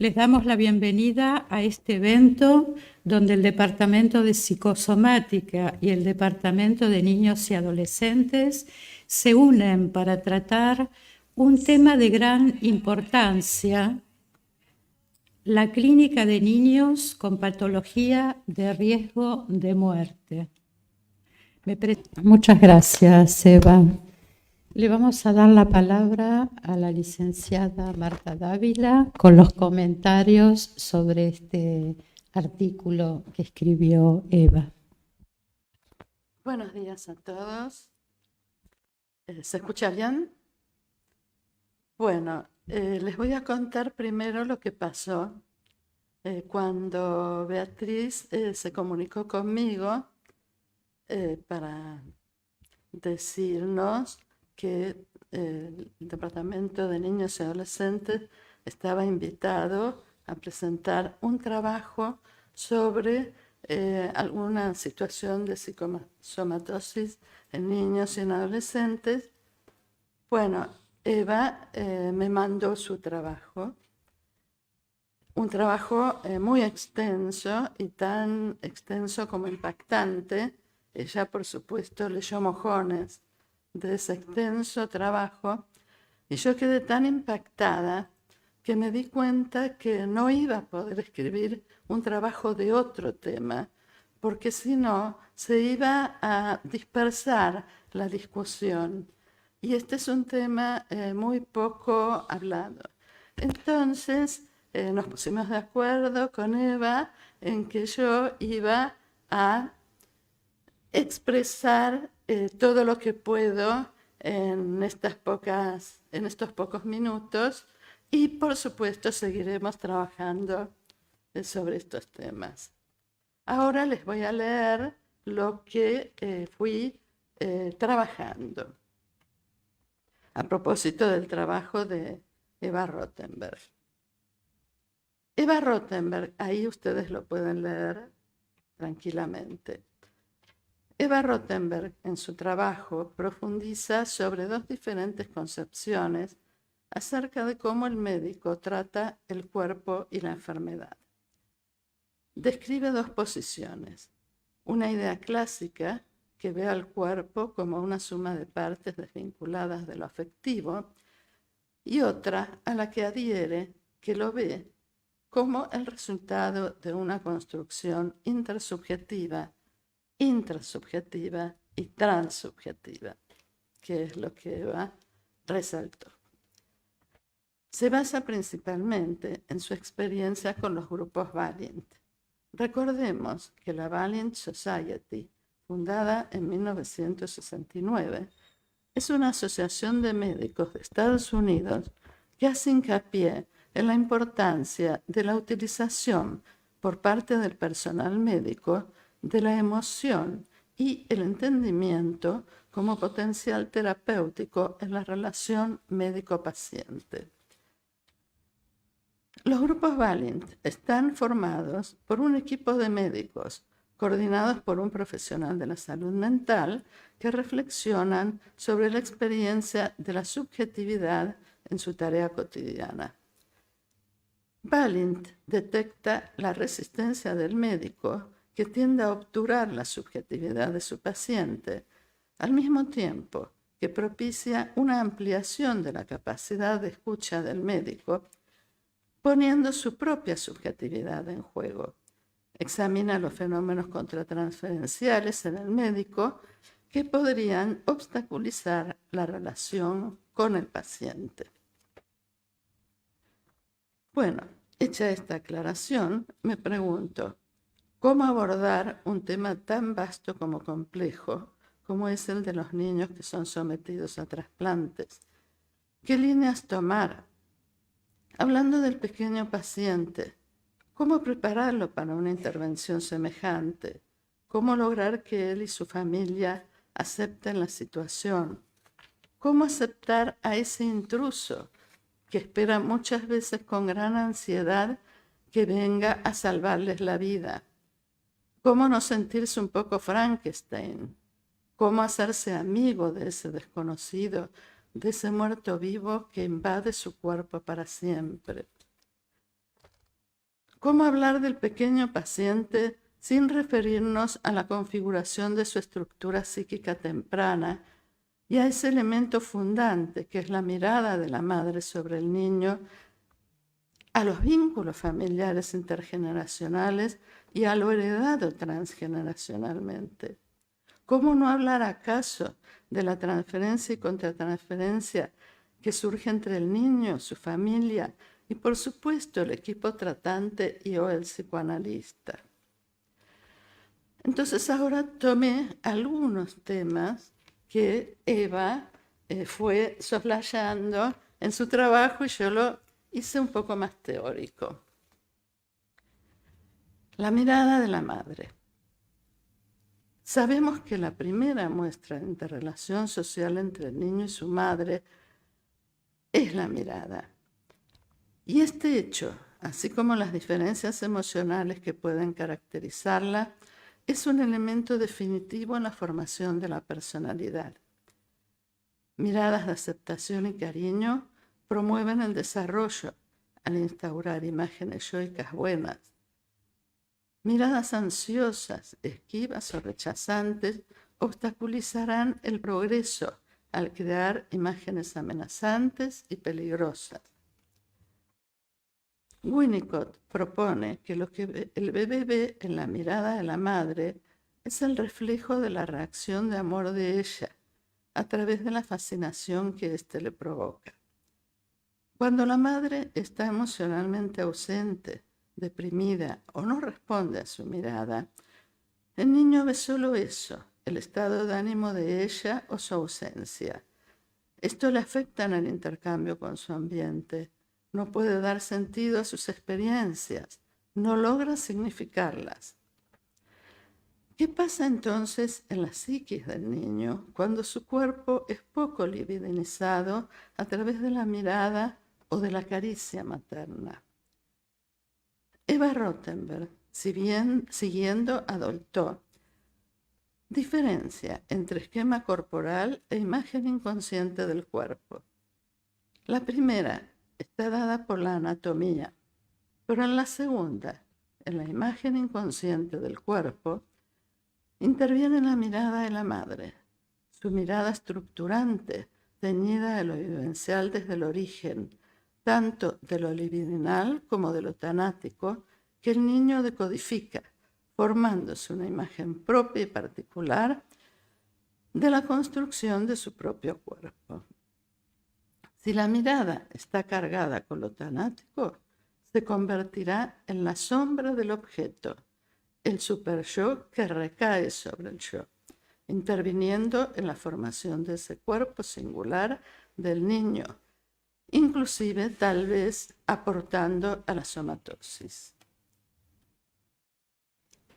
Les damos la bienvenida a este evento donde el Departamento de Psicosomática y el Departamento de Niños y Adolescentes se unen para tratar un tema de gran importancia: la clínica de niños con patología de riesgo de muerte. Muchas gracias, Eva. Le vamos a dar la palabra a la licenciada Marta Dávila con los comentarios sobre este artículo que escribió Eva. Buenos días a todos. ¿Se escucha bien? Bueno, les voy a contar primero lo que pasó cuando Beatriz se comunicó conmigo para decirnos que el Departamento de Niños y Adolescentes estaba invitado a presentar un trabajo sobre alguna situación de psicosomatosis en niños y en adolescentes. Bueno, Eva me mandó su trabajo, un trabajo muy extenso y tan extenso como impactante. Ella, por supuesto, leyó mojones de ese extenso trabajo y yo quedé tan impactada que me di cuenta que no iba a poder escribir un trabajo de otro tema, porque si no, se iba a dispersar la discusión. Y este es un tema muy poco hablado. Entonces, nos pusimos de acuerdo con Eva en que yo iba a expresar todo lo que puedo en estos pocos minutos, y por supuesto seguiremos trabajando sobre estos temas. Ahora les voy a leer lo que fui trabajando a propósito del trabajo de Eva Rothenberg. Eva Rothenberg, ahí ustedes lo pueden leer tranquilamente. Eva Rothenberg, en su trabajo, profundiza sobre dos diferentes concepciones acerca de cómo el médico trata el cuerpo y la enfermedad. Describe dos posiciones: una idea clásica que ve al cuerpo como una suma de partes desvinculadas de lo afectivo, y otra a la que adhiere, que lo ve como el resultado de una construcción intersubjetiva, intrasubjetiva y transsubjetiva, que es lo que Eva resaltó. Se basa principalmente en su experiencia con los grupos Valiant. Recordemos que la Valiant Society, fundada en 1969, es una asociación de médicos de Estados Unidos que hace hincapié en la importancia de la utilización por parte del personal médico de la emoción y el entendimiento como potencial terapéutico en la relación médico-paciente. Los grupos Valiant están formados por un equipo de médicos coordinados por un profesional de la salud mental que reflexionan sobre la experiencia de la subjetividad en su tarea cotidiana. Valiant detecta la resistencia del médico que tiende a obturar la subjetividad de su paciente, al mismo tiempo que propicia una ampliación de la capacidad de escucha del médico, poniendo su propia subjetividad en juego. Examina los fenómenos contratransferenciales en el médico que podrían obstaculizar la relación con el paciente. Bueno, hecha esta aclaración, me pregunto, ¿cómo abordar un tema tan vasto como complejo como es el de los niños que son sometidos a trasplantes? ¿Qué líneas tomar? Hablando del pequeño paciente, ¿cómo prepararlo para una intervención semejante? ¿Cómo lograr que él y su familia acepten la situación? ¿Cómo aceptar a ese intruso que espera muchas veces con gran ansiedad que venga a salvarles la vida? ¿Cómo no sentirse un poco Frankenstein? ¿Cómo hacerse amigo de ese desconocido, de ese muerto vivo que invade su cuerpo para siempre? ¿Cómo hablar del pequeño paciente sin referirnos a la configuración de su estructura psíquica temprana y a ese elemento fundante que es la mirada de la madre sobre el niño, a los vínculos familiares intergeneracionales y a lo heredado transgeneracionalmente? ¿Cómo no hablar acaso de la transferencia y contratransferencia que surge entre el niño, su familia y, por supuesto, el equipo tratante y o el psicoanalista? Entonces ahora tomé algunos temas que Eva fue soslayando en su trabajo y yo lo hice un poco más teórico. La mirada de la madre. Sabemos que la primera muestra de interrelación social entre el niño y su madre es la mirada. Y este hecho, así como las diferencias emocionales que pueden caracterizarla, es un elemento definitivo en la formación de la personalidad. Miradas de aceptación y cariño promueven el desarrollo al instaurar imágenes yoicas buenas. Miradas ansiosas, esquivas o rechazantes obstaculizarán el progreso al crear imágenes amenazantes y peligrosas. Winnicott propone que lo que el bebé ve en la mirada de la madre es el reflejo de la reacción de amor de ella a través de la fascinación que éste le provoca. Cuando la madre está emocionalmente ausente, deprimida o no responde a su mirada, el niño ve solo eso, el estado de ánimo de ella o su ausencia. Esto le afecta en el intercambio con su ambiente. No puede dar sentido a sus experiencias, no logra significarlas. ¿Qué pasa entonces en la psiquis del niño cuando su cuerpo es poco libidinizado a través de la mirada o de la caricia materna? Eva Rothenberg, siguiendo a Dolto, diferencia entre esquema corporal e imagen inconsciente del cuerpo. La primera está dada por la anatomía, pero en la segunda, en la imagen inconsciente del cuerpo, interviene la mirada de la madre, su mirada estructurante, teñida de lo vivencial desde el origen, tanto de lo libidinal como de lo tanático, que el niño decodifica, formándose una imagen propia y particular de la construcción de su propio cuerpo. Si la mirada está cargada con lo tanático, se convertirá en la sombra del objeto, el super-yo que recae sobre el yo, interviniendo en la formación de ese cuerpo singular del niño, inclusive tal vez aportando a la somatosis.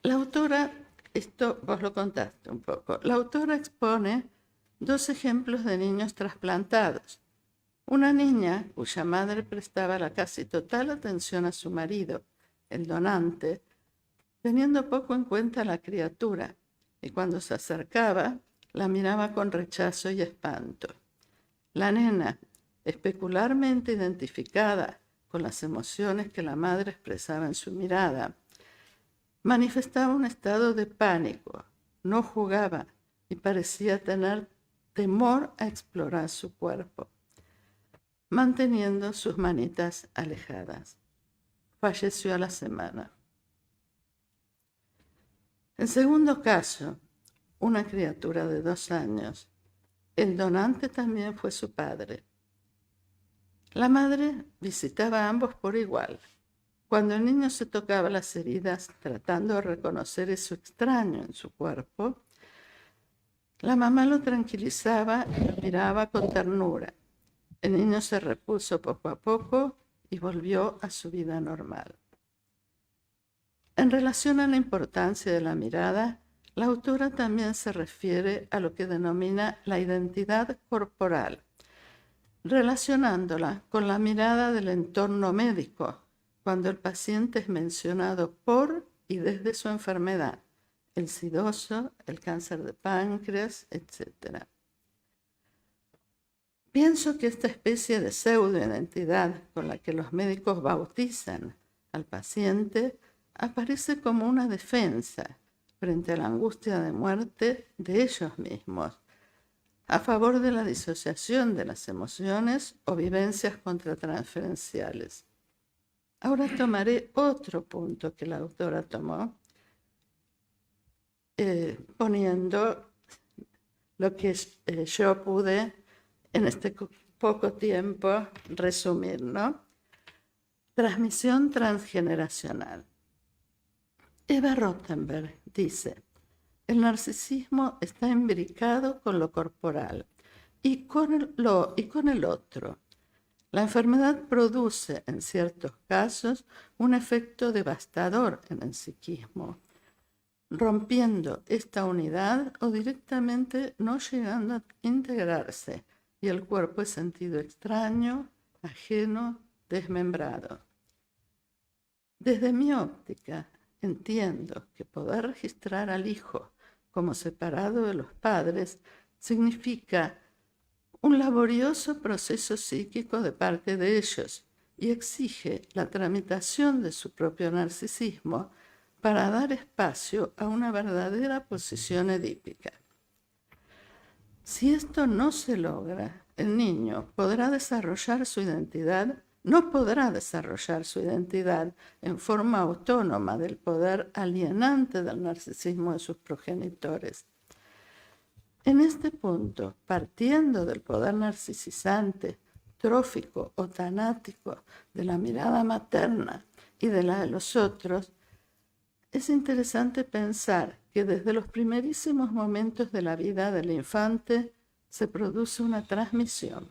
La autora, esto vos lo contaste un poco, la autora expone dos ejemplos de niños trasplantados. Una niña cuya madre prestaba la casi total atención a su marido, el donante, teniendo poco en cuenta a la criatura, y cuando se acercaba, la miraba con rechazo y espanto. La nena, especularmente identificada con las emociones que la madre expresaba en su mirada, manifestaba un estado de pánico, no jugaba y parecía tener temor a explorar su cuerpo, manteniendo sus manitas alejadas. Falleció a la semana. En segundo caso, una criatura de 2 años, el donante también fue su padre. La madre visitaba a ambos por igual. Cuando el niño se tocaba las heridas tratando de reconocer eso extraño en su cuerpo, la mamá lo tranquilizaba y lo miraba con ternura. El niño se repuso poco a poco y volvió a su vida normal. En relación a la importancia de la mirada, la autora también se refiere a lo que denomina la identidad corporal, relacionándola con la mirada del entorno médico, cuando el paciente es mencionado por y desde su enfermedad, el sidoso, el cáncer de páncreas, etc. Pienso que esta especie de pseudoidentidad con la que los médicos bautizan al paciente aparece como una defensa frente a la angustia de muerte de ellos mismos, a favor de la disociación de las emociones o vivencias contratransferenciales. Ahora tomaré otro punto que la autora tomó, poniendo lo que yo pude en este poco tiempo resumir, ¿no? Transmisión transgeneracional. Eva Rothenberg dice: el narcisismo está imbricado con lo corporal y con el otro. La enfermedad produce, en ciertos casos, un efecto devastador en el psiquismo, rompiendo esta unidad o directamente no llegando a integrarse, y el cuerpo es sentido extraño, ajeno, desmembrado. Desde mi óptica, entiendo que poder registrar al hijo como separado de los padres significa un laborioso proceso psíquico de parte de ellos y exige la tramitación de su propio narcisismo para dar espacio a una verdadera posición edípica. Si esto no se logra, el niño no podrá desarrollar su identidad en forma autónoma del poder alienante del narcisismo de sus progenitores. En este punto, partiendo del poder narcisizante, trófico o tanático de la mirada materna y de la de los otros, es interesante pensar que desde los primerísimos momentos de la vida del infante se produce una transmisión.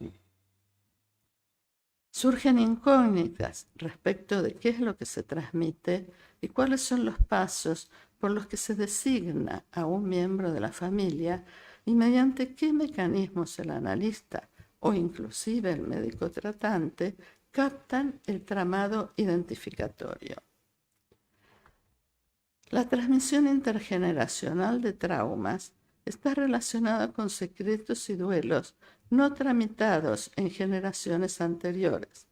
Surgen incógnitas respecto de qué es lo que se transmite y cuáles son los pasos por los que se designa a un miembro de la familia y mediante qué mecanismos el analista o inclusive el médico tratante captan el tramado identificatorio. La transmisión intergeneracional de traumas está relacionada con secretos y duelos no tramitados en generaciones anteriores.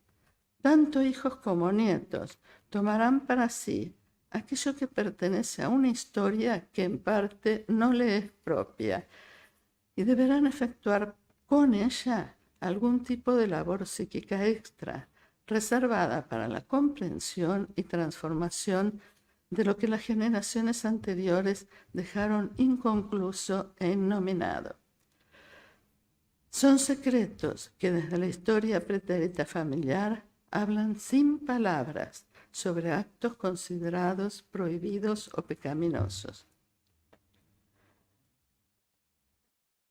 Tanto hijos como nietos tomarán para sí aquello que pertenece a una historia que en parte no le es propia y deberán efectuar con ella algún tipo de labor psíquica extra, reservada para la comprensión y transformación de lo que las generaciones anteriores dejaron inconcluso e innominado. Son secretos que desde la historia pretérita familiar hablan sin palabras sobre actos considerados prohibidos o pecaminosos.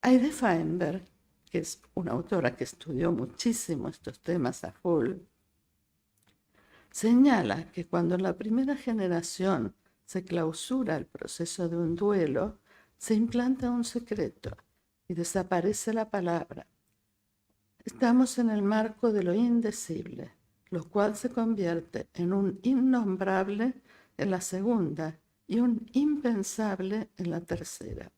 Heide Feinberg, que es una autora que estudió muchísimo estos temas a full, señala que cuando en la primera generación se clausura el proceso de un duelo, se implanta un secreto y desaparece la palabra. Estamos en el marco de lo indecible, lo cual se convierte en un innombrable en la segunda y un impensable en la tercera.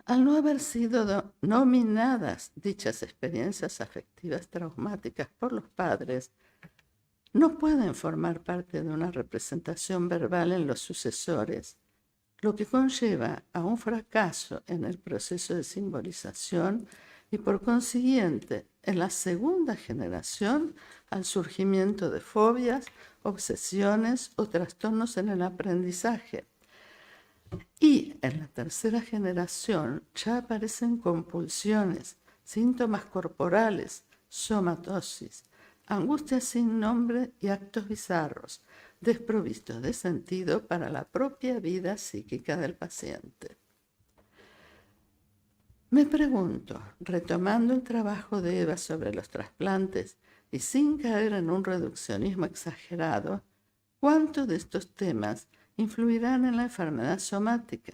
Al no haber sido nominadas dichas experiencias afectivas traumáticas por los padres, no pueden formar parte de una representación verbal en los sucesores, lo que conlleva a un fracaso en el proceso de simbolización y por consiguiente en la segunda generación al surgimiento de fobias, obsesiones o trastornos en el aprendizaje. Y en la tercera generación ya aparecen compulsiones, síntomas corporales, somatosis, angustias sin nombre y actos bizarros, desprovistos de sentido para la propia vida psíquica del paciente. Me pregunto, retomando el trabajo de Eva sobre los trasplantes y sin caer en un reduccionismo exagerado, ¿cuántos de estos temas influirán en la enfermedad somática,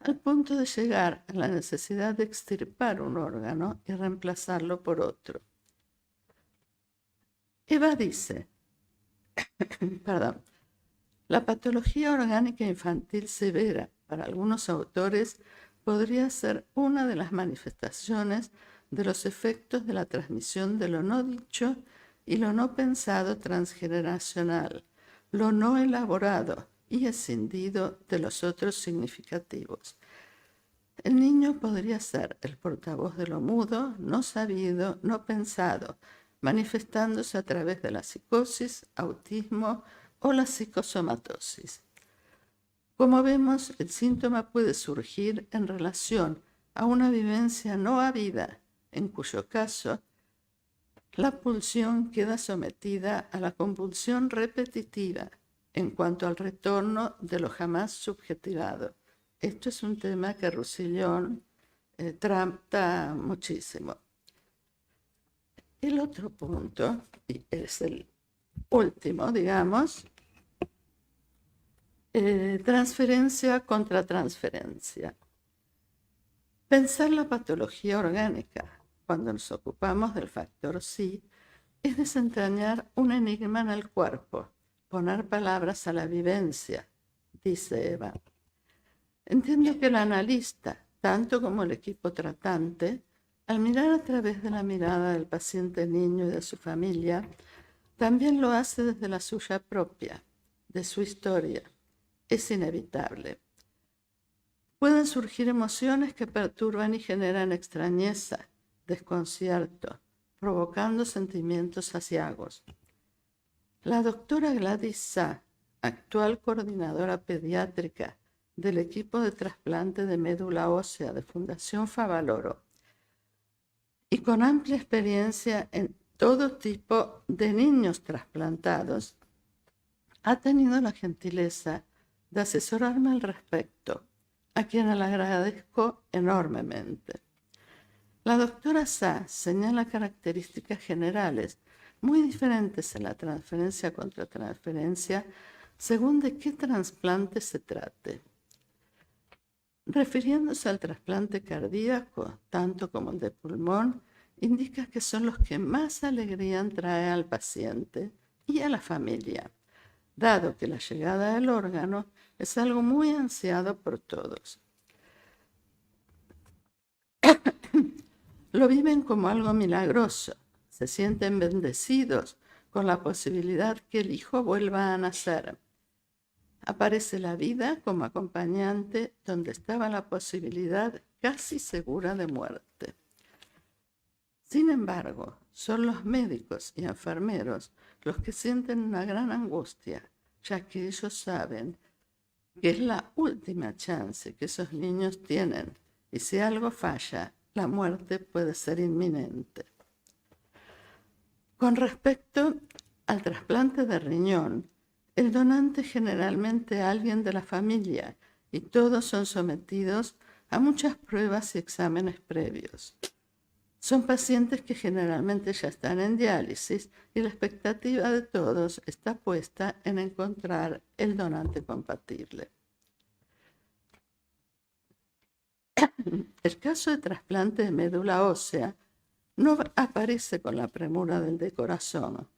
al punto de llegar a la necesidad de extirpar un órgano y reemplazarlo por otro? Eva dice, la patología orgánica infantil severa para algunos autores podría ser una de las manifestaciones de los efectos de la transmisión de lo no dicho y lo no pensado transgeneracional, lo no elaborado y escindido de los otros significativos. El niño podría ser el portavoz de lo mudo, no sabido, no pensado, manifestándose a través de la psicosis, autismo o la psicosomatosis. Como vemos, el síntoma puede surgir en relación a una vivencia no habida, en cuyo caso la pulsión queda sometida a la compulsión repetitiva en cuanto al retorno de lo jamás subjetivado. Esto es un tema que Roussillon trata muchísimo. El otro punto, y es el último, digamos, transferencia contra transferencia. Pensar la patología orgánica cuando nos ocupamos del factor psi es desentrañar un enigma en el cuerpo, poner palabras a la vivencia, dice Eva. Entiendo que el analista, tanto como el equipo tratante, al mirar a través de la mirada del paciente niño y de su familia, también lo hace desde la suya propia, de su historia. Es inevitable. Pueden surgir emociones que perturban y generan extrañeza, desconcierto, provocando sentimientos aciagos. La doctora Gladys Sa, actual coordinadora pediátrica del equipo de trasplante de médula ósea de Fundación Favaloro, y con amplia experiencia en todo tipo de niños trasplantados, ha tenido la gentileza de asesorarme al respecto, a quien le agradezco enormemente. La doctora Sa señala características generales muy diferentes en la transferencia contra transferencia según de qué trasplante se trate. Refiriéndose al trasplante cardíaco, tanto como el de pulmón, indica que son los que más alegría trae al paciente y a la familia, dado que la llegada del órgano es algo muy ansiado por todos. Lo viven como algo milagroso, se sienten bendecidos con la posibilidad que el hijo vuelva a nacer. Aparece la vida como acompañante donde estaba la posibilidad casi segura de muerte. Sin embargo, son los médicos y enfermeros los que sienten una gran angustia, ya que ellos saben que es la última chance que esos niños tienen y si algo falla, la muerte puede ser inminente. Con respecto al trasplante de riñón, el donante es generalmente alguien de la familia y todos son sometidos a muchas pruebas y exámenes previos. Son pacientes que generalmente ya están en diálisis y la expectativa de todos está puesta en encontrar el donante compatible. El caso de trasplante de médula ósea no aparece con la premura del de corazón.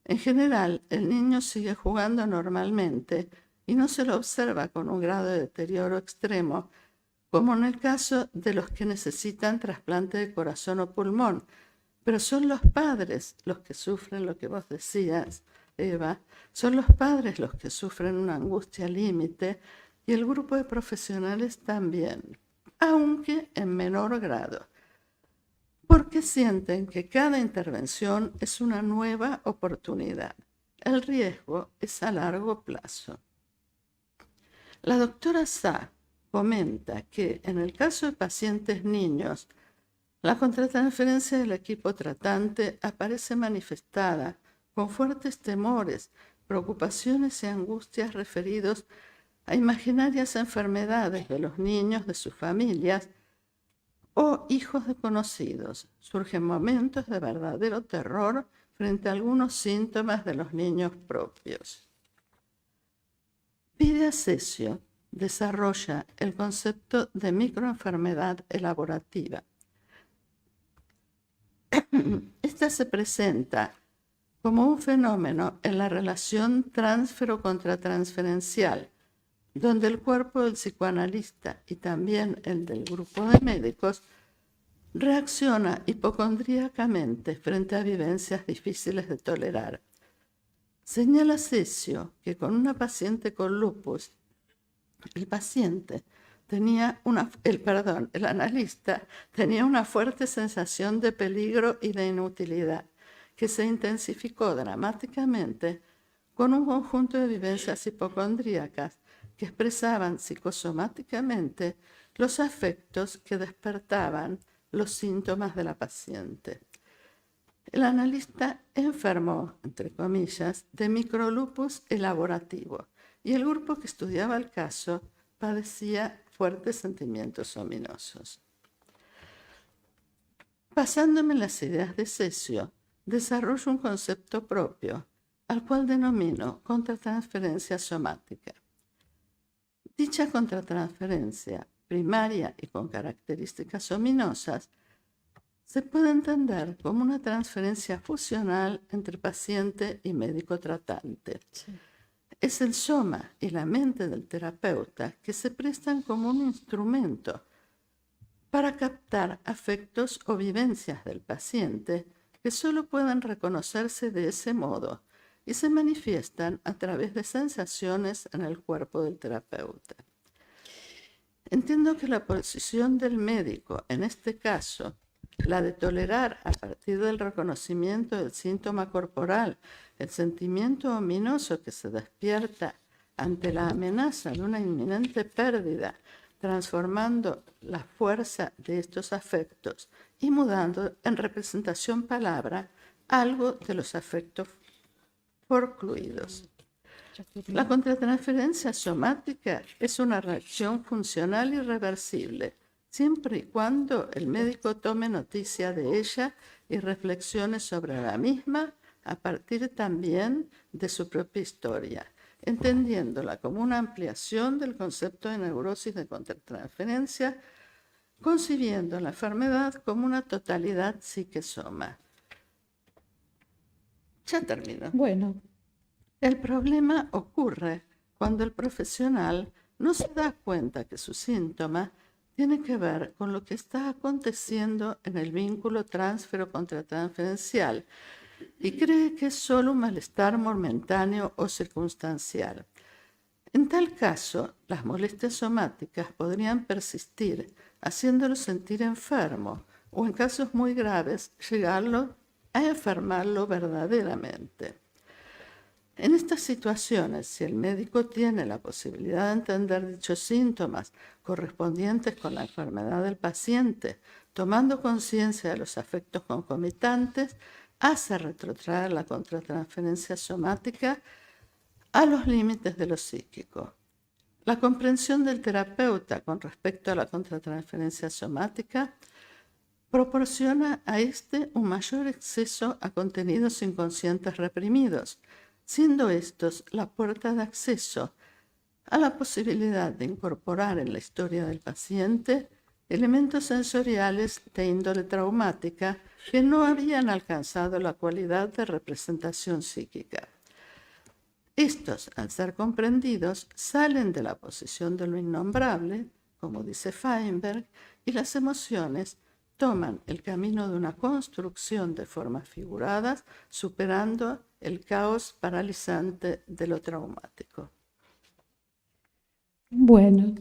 En general, el niño sigue jugando normalmente y no se lo observa con un grado de deterioro extremo, como en el caso de los que necesitan trasplante de corazón o pulmón. Pero son los padres los que sufren lo que vos decías, Eva, son los padres los que sufren una angustia límite y el grupo de profesionales también, aunque en menor grado, porque sienten que cada intervención es una nueva oportunidad. El riesgo es a largo plazo. La doctora Sa comenta que en el caso de pacientes niños, la contratransferencia del equipo tratante aparece manifestada con fuertes temores, preocupaciones y angustias referidos a imaginarias enfermedades de los niños, de sus familias o hijos de conocidos. Surgen momentos de verdadero terror frente a algunos síntomas de los niños propios. Pide Acesio desarrolla el concepto de microenfermedad elaborativa. Esta se presenta como un fenómeno en la relación transfero-contratransferencial, donde el cuerpo del psicoanalista y también el del grupo de médicos reacciona hipocondríacamente frente a vivencias difíciles de tolerar. Señala Ceccio que con una paciente con lupus, el analista tenía una fuerte sensación de peligro y de inutilidad, que se intensificó dramáticamente con un conjunto de vivencias hipocondríacas que expresaban psicosomáticamente los afectos que despertaban los síntomas de la paciente. El analista enfermó, entre comillas, de microlupus elaborativo y el grupo que estudiaba el caso padecía fuertes sentimientos ominosos. Basándome en las ideas de Ceccio, desarrollo un concepto propio, al cual denomino contratransferencia somática. Dicha contratransferencia, primaria y con características ominosas, se puede entender como una transferencia fusional entre paciente y médico tratante. Sí. Es el soma y la mente del terapeuta que se prestan como un instrumento para captar afectos o vivencias del paciente que solo pueden reconocerse de ese modo y se manifiestan a través de sensaciones en el cuerpo del terapeuta. Entiendo que la posición del médico, en este caso, la de tolerar a partir del reconocimiento del síntoma corporal el sentimiento ominoso que se despierta ante la amenaza de una inminente pérdida, transformando la fuerza de estos afectos y mudando en representación palabra algo de los afectos forcluidos. La contratransferencia somática es una reacción funcional irreversible, siempre y cuando el médico tome noticia de ella y reflexione sobre la misma a partir también de su propia historia, entendiéndola como una ampliación del concepto de neurosis de contratransferencia, concibiendo la enfermedad como una totalidad psique-soma. Ya termino. Bueno. El problema ocurre cuando el profesional no se da cuenta que su síntoma tiene que ver con lo que está aconteciendo en el vínculo transfero-contratransferencial y cree que es solo un malestar momentáneo o circunstancial. En tal caso, las molestias somáticas podrían persistir, haciéndolo sentir enfermo o, en casos muy graves, llegarlo a enfermarlo verdaderamente. En estas situaciones, si el médico tiene la posibilidad de entender dichos síntomas correspondientes con la enfermedad del paciente, tomando conciencia de los afectos concomitantes, hace retrotraer la contratransferencia somática a los límites de lo psíquico. La comprensión del terapeuta con respecto a la contratransferencia somática proporciona a este un mayor acceso a contenidos inconscientes reprimidos, siendo estos la puerta de acceso a la posibilidad de incorporar en la historia del paciente elementos sensoriales de índole traumática que no habían alcanzado la cualidad de representación psíquica. Estos, al ser comprendidos, salen de la posición de lo innombrable, como dice Feinberg, y las emociones toman el camino de una construcción de formas figuradas, superando el caos paralizante de lo traumático. Bueno.